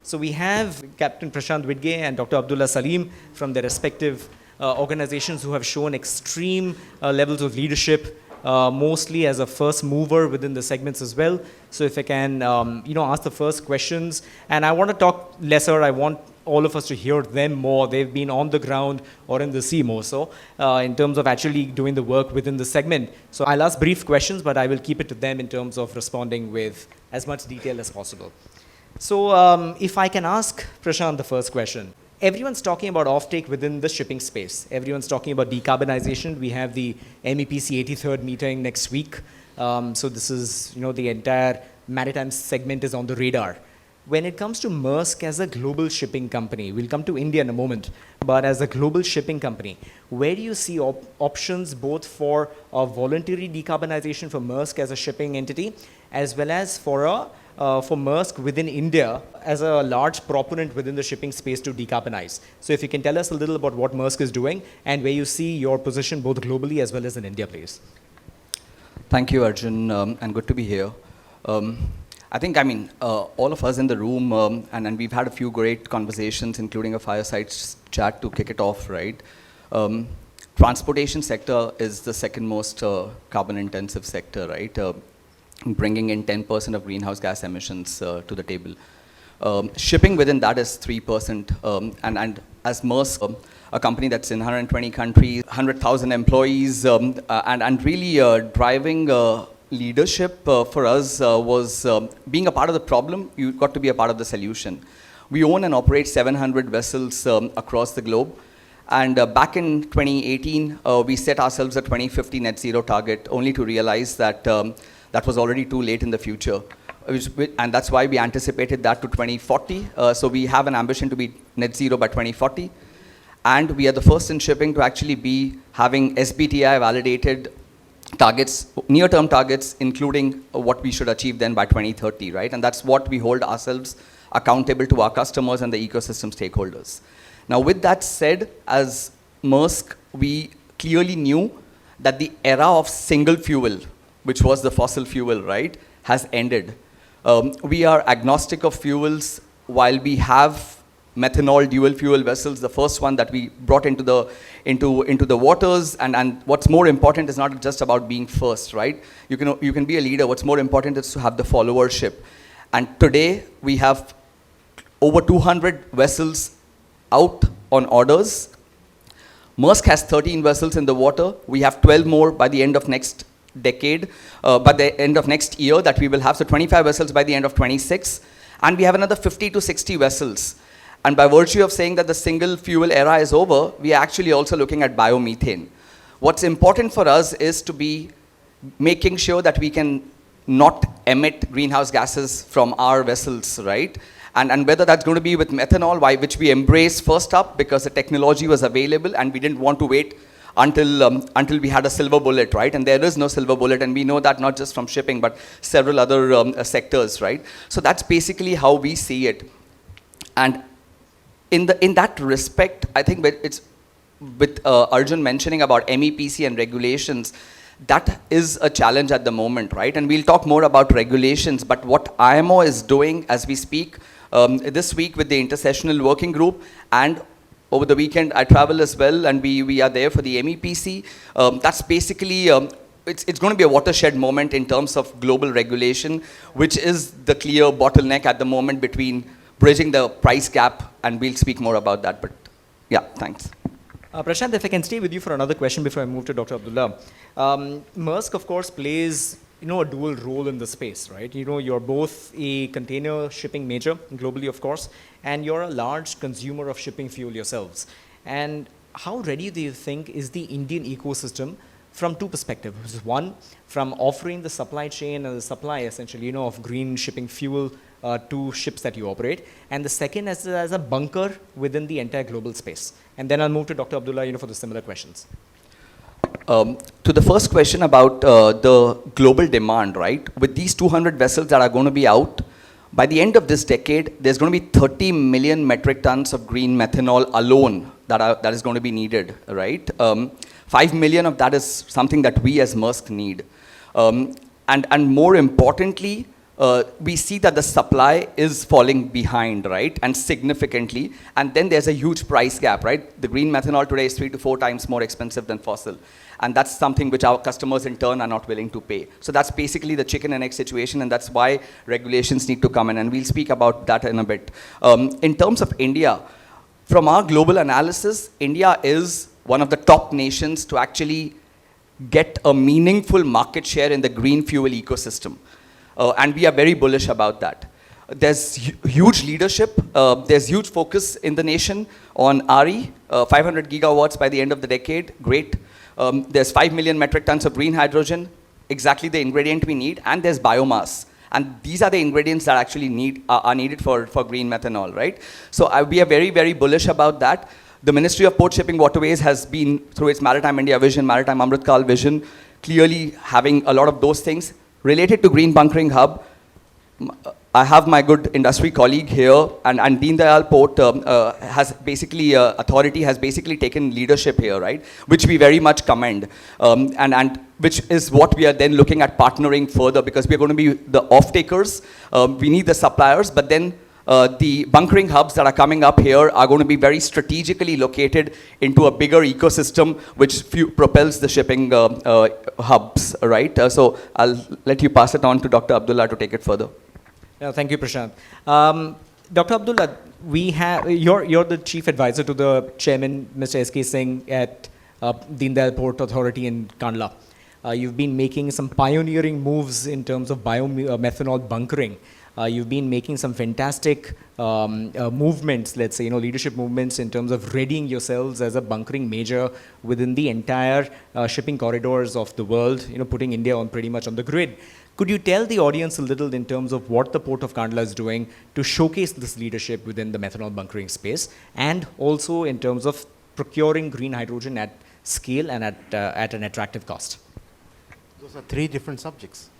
So we have Captain Prashant Widge and Dr. Abdulla Saleem from their respective organizations who have shown extreme levels of leadership, mostly as a first mover within the segments as well. So if I can, ask the first questions. And I want to talk lesser. I want all of us to hear them more. They've been on the ground or in the sea more so, in terms of actually doing the work within the segment. So I'll ask brief questions, but I will keep it to them in terms of responding with as much detail as possible. So if I can ask Prashant the first question. Everyone's talking about offtake within the shipping space. Everyone's talking about decarbonization. We have the MEPC 83rd meeting next week. So this is, the entire maritime segment is on the radar. When it comes to Maersk as a global shipping company, we'll come to India in a moment, but as a global shipping company, where do you see options both for a voluntary decarbonization for Maersk as a shipping entity, as well as for Maersk within India as a large proponent within the shipping space to decarbonize? So if you can tell us a little about what Maersk is doing and where you see your position both globally as well as in India, please. Thank you, Arjun, and good to be here. I think, all of us in the room, and we've had a few great conversations, including a fireside chat to kick it off, right? Transportation sector is the second most carbon intensive sector, right? Bringing in 10% of greenhouse gas emissions to the table. Shipping within that is 3%, and as Maersk, a company that's in 120 countries, 100,000 employees, and really driving leadership for us was being a part of the problem. You got to be a part of the solution. We own and operate 700 vessels across the globe. And back in 2018, we set ourselves a 2050 net zero target, only to realize that that was already too late in the future. And that's why we anticipated that to 2040. So we have an ambition to be net zero by 2040. And we are the first in shipping to actually be having SBTi validated targets, near-term targets, including what we should achieve then by 2030, right? And that's what we hold ourselves accountable to our customers and the ecosystem stakeholders. Now, with that said, as Maersk, we clearly knew that the era of single fuel, which was the fossil fuel, right, has ended. We are agnostic of fuels while we have methanol dual fuel vessels, the first one that we brought into the waters, and what's more important is not just about being first, right? You can be a leader. What's more important is to have the followership. And today we have over 200 vessels out on orders. Maersk has 13 vessels in the water. We have 12 more by the end of next decade, by the end of next year that we will have. So 25 vessels by the end of 26. And we have another 50 to 60 vessels. And by virtue of saying that the single fuel era is over, we are actually also looking at biomethane. What's important for us is to be making sure that we can not emit greenhouse gases from our vessels, right? And whether that's going to be with methanol, which we embraced first up because the technology was available and we didn't want to wait until we had a silver bullet, right? And there is no silver bullet, and we know that not just from shipping, but several other sectors, right? So that's basically how we see it. And in that respect, I think it's with Arjun mentioning about MEPC and regulations, that is a challenge at the moment, right? And we'll talk more about regulations, but what IMO is doing as we speak, this week with the intersessional working group, and over the weekend I travel as well, and we are there for the MEPC. That's basically, it's going to be a watershed moment in terms of global regulation, which is the clear bottleneck at the moment between bridging the price gap, and we'll speak more about that, but yeah, thanks. Prashant, if I can stay with you for another question before I move to Dr. Abdulla. Maersk, of course, plays a dual role in the space, right? You're both a container shipping major globally, of course, and you're a large consumer of shipping fuel yourselves. And how ready do you think is the Indian ecosystem from two perspectives? One, from offering the supply chain and the supply, essentially, of green shipping fuel to ships that you operate, and the second as a bunker within the entire global space. And then I'll move to Dr. Abdulla, for the similar questions. To the first question about the global demand, right? With these 200 vessels that are going to be out, by the end of this decade, there's going to be 30 million metric tons of green methanol alone that is going to be needed, right? 5 million of that is something that we as Maersk need. And more importantly, we see that the supply is falling behind, right, and significantly, and then there's a huge price gap, right? The green methanol today is 3 to 4 times more expensive than fossil, and that's something which our customers in turn are not willing to pay. So that's basically the chicken and egg situation, and that's why regulations need to come in, and we'll speak about that in a bit. In terms of India, from our global analysis, India is one of the top nations to actually get a meaningful market share in the green fuel ecosystem. And we are very bullish about that. There's huge leadership, there's huge focus in the nation on RE, 500 gigawatts by the end of the decade, great. There's 5 million metric tons of green hydrogen, exactly the ingredient we need, and there's biomass. And these are the ingredients that actually are needed for green methanol, right? So we are very, very bullish about that. The Ministry of Port Shipping Waterways has been, through its Maritime India vision, Maritime Amritkal vision, clearly having a lot of those things. Related to Green Bunkering Hub, I have my good industry colleague here, and Deen Dayal Port has basically, authority has basically taken leadership here, right? Which we very much commend, and which is what we are then looking at partnering further, because we're going to be the off-takers, we need the suppliers, but then the bunkering hubs that are coming up here are going to be very strategically located into a bigger ecosystem which propels the shipping hubs, right? So I'll let you pass it on to Dr. Abdulla to take it further. Thank you, Prashant. Dr. Abdulla, you're the chief advisor to the chairman, Mr. S.K. Singh at Deen Dayal Port Authority in Kandla. You've been making some pioneering moves in terms of biomethanol bunkering. You've been making some fantastic movements, let's say, leadership movements in terms of readying yourselves as a bunkering major within the entire shipping corridors of the world, putting India on pretty much on the grid. Could you tell the audience a little in terms of what the Port of Kandla is doing to showcase this leadership within the methanol bunkering space, and also in terms of procuring green hydrogen at scale and at an attractive cost? Those are 3 different subjects.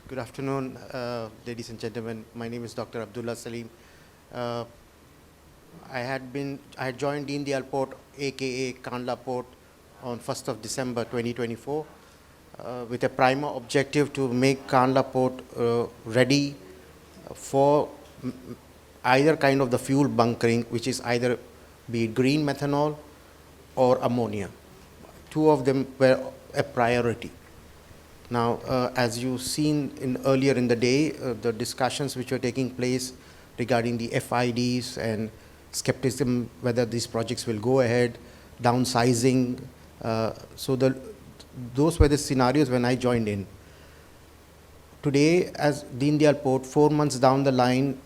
Good afternoon, ladies and gentlemen. My name is Dr. Abdulla Saleem. I had joined Deen Dayal Port, aka Kandla Port, on 1st of December 2024, with a primary objective to make Kandla Port ready for either kind of the fuel bunkering, which is either be it green methanol or ammonia. 2 of them were a priority. Now, as you've seen earlier in the day, the discussions which were taking place regarding the FIDs and skepticism whether these projects will go ahead, downsizing. Those were the scenarios when I joined in. Today, as Deen Dayal Port, 4 months down the line,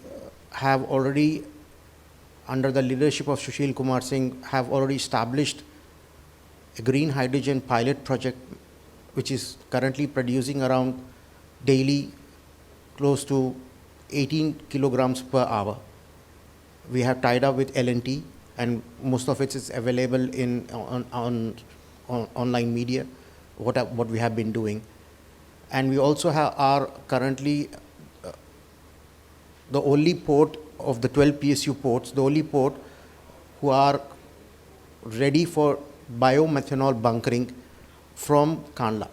have already, under the leadership of Sushil Kumar Singh, have already established a green hydrogen pilot project, which is currently producing around daily close to 18 kilograms per hour. We have tied up with L&T, and most of it is available on online media, what we have been doing. And we also are currently the only port of the 12 PSU ports, the only port who are ready for biomethanol bunkering from Kandla.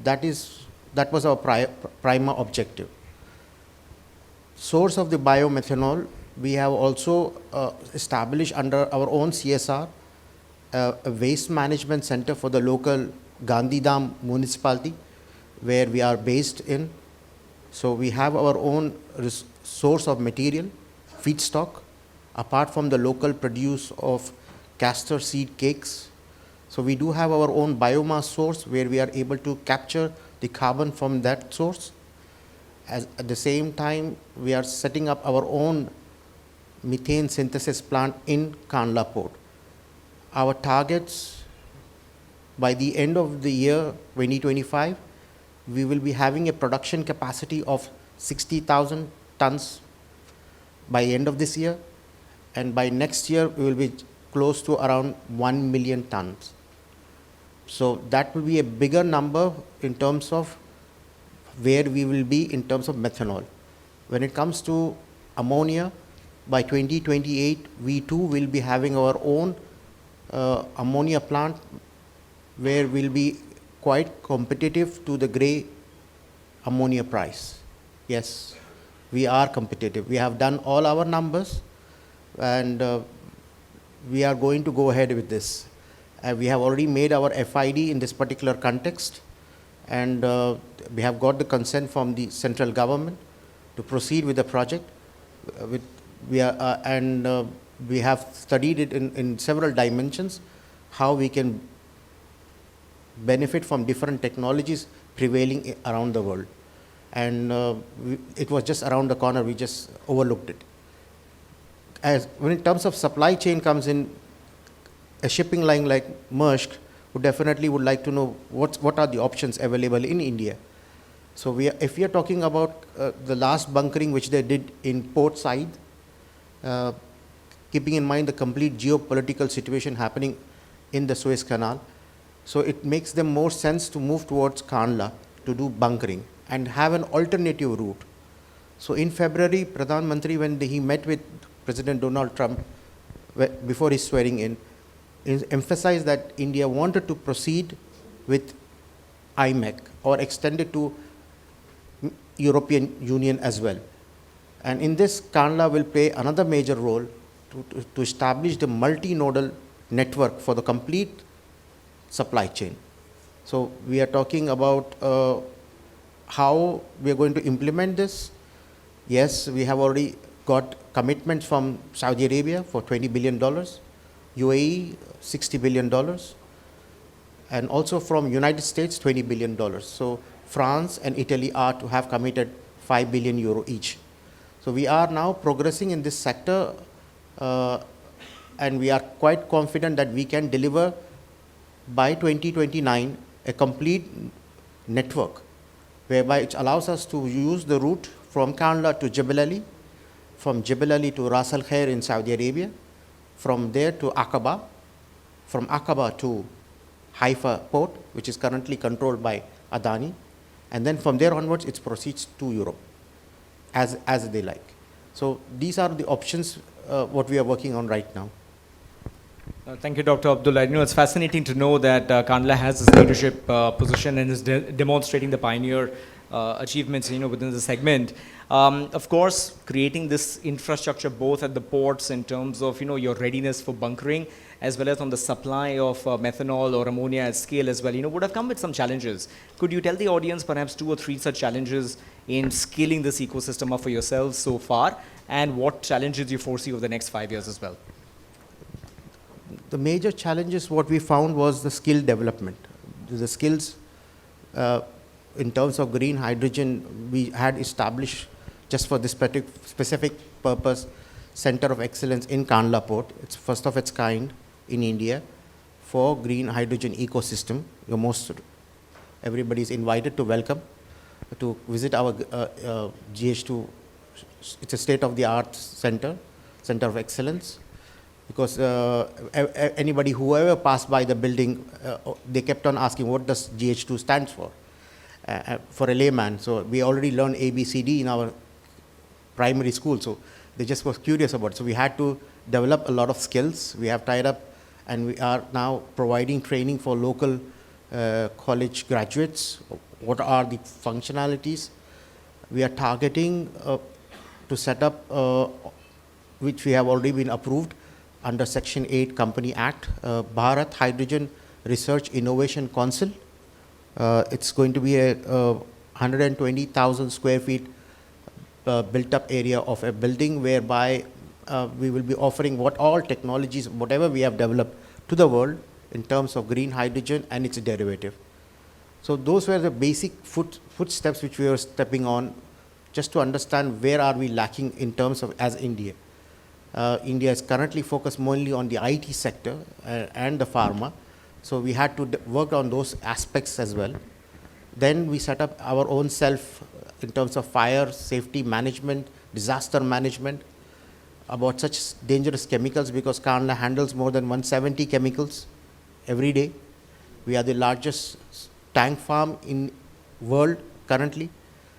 That was our primary objective. Source of the biomethanol, we have also established under our own CSR a waste management center for the local Gandhidham municipality, where we are based in. So we have our own source of material, feedstock, apart from the local produce of castor seed cakes. So we do have our own biomass source where we are able to capture the carbon from that source. At the same time, we are setting up our own methane synthesis plant in Kandla Port. Our targets, by the end of the year 2025, we will be having a production capacity of 60,000 tons by end of this year, and by next year we will be close to around 1 million tons. So that will be a bigger number in terms of where we will be in terms of methanol. When it comes to ammonia, by 2028, we too will be having our own ammonia plant, where we'll be quite competitive to the grey ammonia price. Yes, we are competitive. We have done all our numbers, and we are going to go ahead with this. We have already made our FID in this particular context, and we have got the consent from the central government to proceed with the project. We have studied it in several dimensions, how we can benefit from different technologies prevailing around the world. And it was just around the corner, we just overlooked it. When in terms of supply chain comes in, a shipping line like Maersk would definitely would like to know what are the options available in India. So if we are talking about the last bunkering which they did in port side, keeping in mind the complete geopolitical situation happening in the Suez Canal, so it makes them more sense to move towards Kandla to do bunkering and have an alternative route. So in February, Pradhan Mantri, when he met with President Donald Trump before his swearing in, emphasized that India wanted to proceed with IMEC or extend it to European Union as well. And in this, Kandla will play another major role to establish the multinodal network for the complete supply chain. So we are talking about how we are going to implement this. Yes, we have already got commitments from Saudi Arabia for $20 billion, UAE $60 billion, and also from United States $20 billion. So France and Italy are to have committed €5 billion each. So we are now progressing in this sector, and we are quite confident that we can deliver by 2029 a complete network, whereby it allows us to use the route from Kandla to Jebel Ali, from Jebel Ali to Ras Al Khair in Saudi Arabia, from there to Aqaba, from Aqaba to Haifa port, which is currently controlled by Adani, and then from there onwards it proceeds to Europe as they like. So these are the options what we are working on right now. Thank you, Dr. Abdulla. You know, it's fascinating to know that Kandla has this leadership position and is demonstrating the pioneer achievements, you know, within the segment. Of course, creating this infrastructure both at the ports in terms of, you know, your readiness for bunkering, as well as on the supply of methanol or ammonia at scale as well, you know, would have come with some challenges. Could you tell the audience perhaps 2 or 3 such challenges in scaling this ecosystem up for yourselves so far, and what challenges you foresee over the next 5 years as well? The major challenges what we found was the skill development. The skills in terms of green hydrogen, we had established just for this specific purpose Center of Excellence in Kandla Port. It's first of its kind in India for green hydrogen ecosystem. Everybody is invited to welcome to visit our GH2. It's a state-of-the-art center of excellence, because anybody, whoever passed by the building, they kept on asking what does GH2 stands for a layman. So we already learned ABCD in our primary school, so they just were curious about it. So we had to develop a lot of skills. We have tied up, and we are now providing training for local college graduates. What are the functionalities? We are targeting to set up, which we have already been approved under Section 8 Company Act, Bharat Hydrogen Research Innovation Council. It's going to be a 120,000 square feet built up area of a building, whereby we will be offering what all technologies, whatever we have developed to the world in terms of green hydrogen and its derivative. So those were the basic footsteps which we were stepping on, just to understand where are we lacking in terms of as India. India is currently focused mainly on the IT sector and the pharma. So we had to work on those aspects as well. Then we set up our own self in terms of fire, safety management, disaster management, about such dangerous chemicals, because Kandla handles more than 170 chemicals every day. We are the largest tank farm in world currently.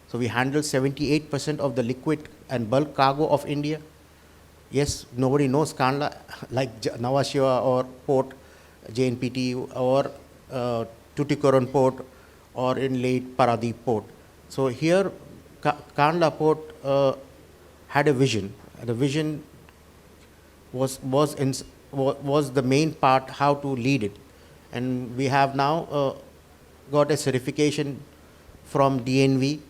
So we handle 78% of the liquid and bulk cargo of India. Yes, nobody knows Kandla like Nhava Sheva or Port, JNPT, or Tuticorin Port, or in late Paradip Port. So here, Kandla port had a vision. The vision was the main part how to lead it, and we have now got a certification from DNV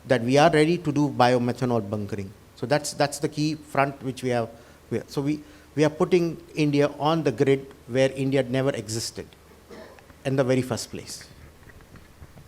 that we are ready to do biomethanol bunkering. So that's the key front which we have. So we are putting India on the grid where India never existed in the very first place.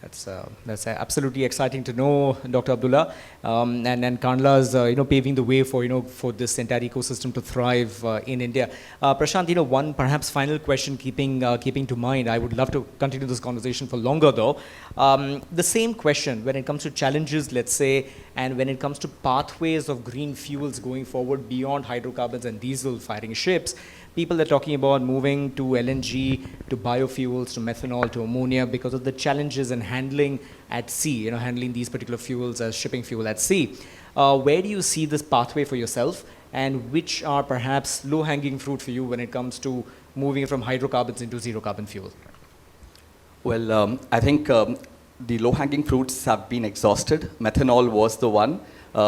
That's absolutely exciting to know, Dr. Abdulla, and Kandla is paving the way for for this entire ecosystem to thrive in India. Prashant, one perhaps final question keeping to mind. I would love to continue this conversation for longer though. The same question when it comes to challenges, let's say, and when it comes to pathways of green fuels going forward beyond hydrocarbons and diesel firing ships. People are talking about moving to LNG, to biofuels, to methanol, to ammonia because of the challenges in handling at sea, handling these particular fuels as shipping fuel at sea. Where do you see this pathway for yourself, and which are perhaps low-hanging fruit for you when it comes to moving from hydrocarbons into zero-carbon fuel? Well, I think the low-hanging fruits have been exhausted. Methanol was the one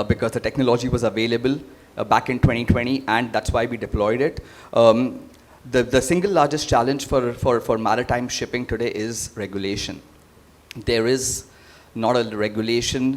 because the technology was available back in 2020, and that's why we deployed it. The single largest challenge for maritime shipping today is regulation. There is not a regulation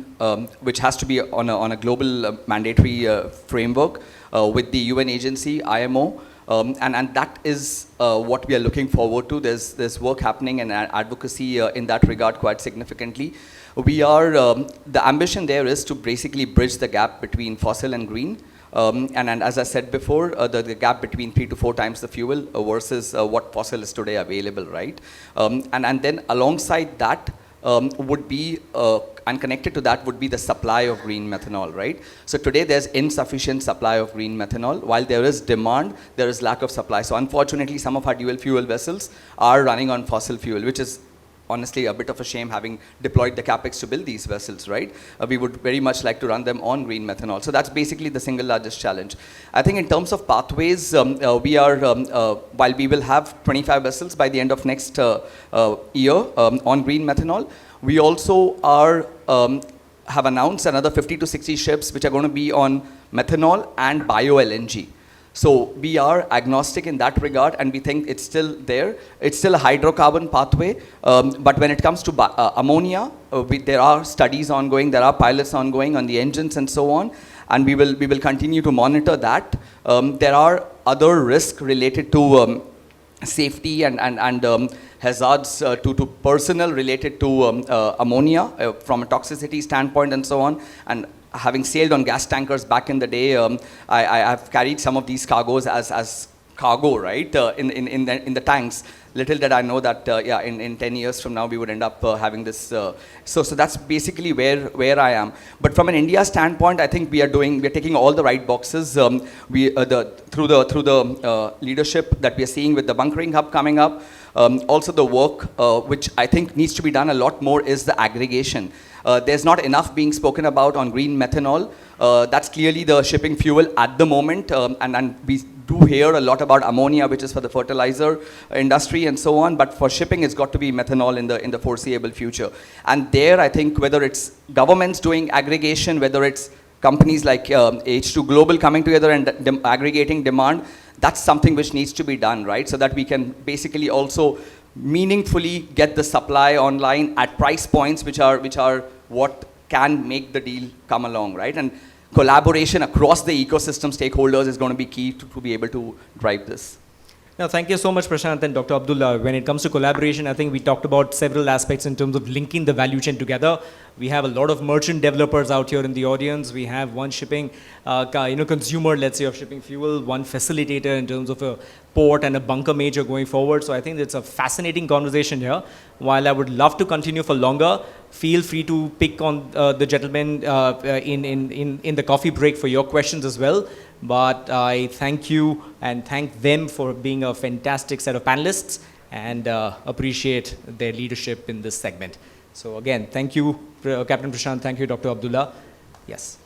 which has to be on a global mandatory framework with the UN agency, IMO, and that is what we are looking forward to. There's work happening and advocacy in that regard quite significantly. We are, the ambition there is to basically bridge the gap between fossil and green. And as I said before, the gap between 3 to 4 times the fuel versus what fossil is today available, right? And then alongside that would be, and connected to that would be the supply of green methanol, right? So today there's insufficient supply of green methanol. While there is demand, there is lack of supply. So unfortunately, some of our dual fuel vessels are running on fossil fuel, which is honestly a bit of a shame having deployed the capex to build these vessels, right? We would very much like to run them on green methanol. So that's basically the single largest challenge. I think in terms of pathways, we are, while we will have 25 vessels by the end of next year on green methanol, we also are, have announced another 50 to 60 ships which are going to be on methanol and bio-LNG. So we are agnostic in that regard, and we think it's still there. It's still a hydrocarbon pathway, but when it comes to ammonia, there are studies ongoing, there are pilots ongoing on the engines and so on, and we will continue to monitor that. There are other risks related to safety and hazards to personnel related to ammonia from a toxicity standpoint and so on. And having sailed on gas tankers back in the day, I have carried some of these cargoes as cargo, right, in the tanks. Little did I know that, yeah, in 10 years from now, we would end up having this. So that's basically where I am. But from an India standpoint, I think we are taking all the right boxes. Through the leadership that we are seeing with the bunkering hub coming up, also the work which I think needs to be done a lot more is the aggregation. There's not enough being spoken about on green methanol. That's clearly the shipping fuel at the moment, and we do hear a lot about ammonia, which is for the fertilizer industry and so on, but for shipping it's got to be methanol in the foreseeable future. And there I think whether it's governments doing aggregation, whether it's companies like H2 Global coming together and aggregating demand, that's something which needs to be done, right? So that we can basically also meaningfully get the supply online at price points which are what can make the deal come along, right? And collaboration across the ecosystem stakeholders is going to be key to be able to drive this. Now, thank you so much, Prashant and Dr. Abdulla. When it comes to collaboration, I think we talked about several aspects in terms of linking the value chain together. We have a lot of merchant developers out here in the audience. We have one shipping, consumer, let's say, of shipping fuel, one facilitator in terms of a port and a bunker major going forward. So I think it's a fascinating conversation here. While I would love to continue for longer, feel free to pick on the gentlemen in the coffee break for your questions as well. But I thank you and thank them for being a fantastic set of panelists and appreciate their leadership in this segment. So again, thank you, Captain Prashant. Thank you, Dr. Abdulla. Yes.